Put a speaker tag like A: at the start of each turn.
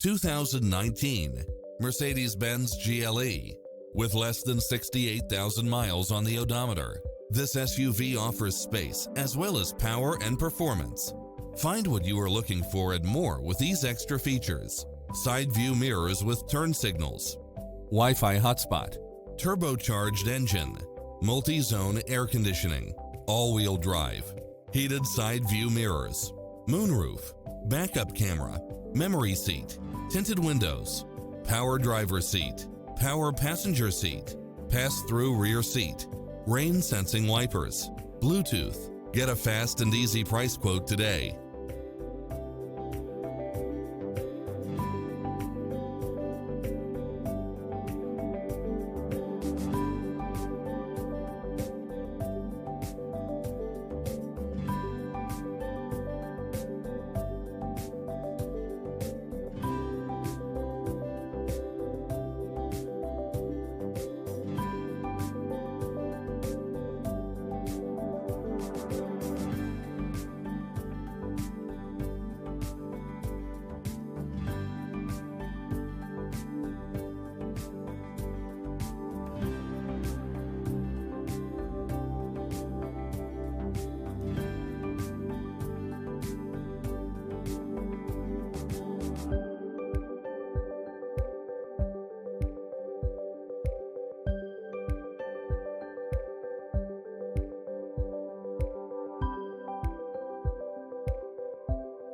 A: 2019 Mercedes-Benz GLE. With less than 68,000 miles on the odometer, this SUV offers space as well as power and performance. Find what you are looking for and more with these extra features: side view mirrors with turn signals, Wi-Fi hotspot, turbocharged engine, multi-zone air conditioning, all-wheel drive, heated side view mirrors, moonroof, backup camera, memory seat, tinted windows, power driver seat, power passenger seat, pass-through rear seat, rain sensing wipers, Bluetooth. Get a fast and easy price quote today.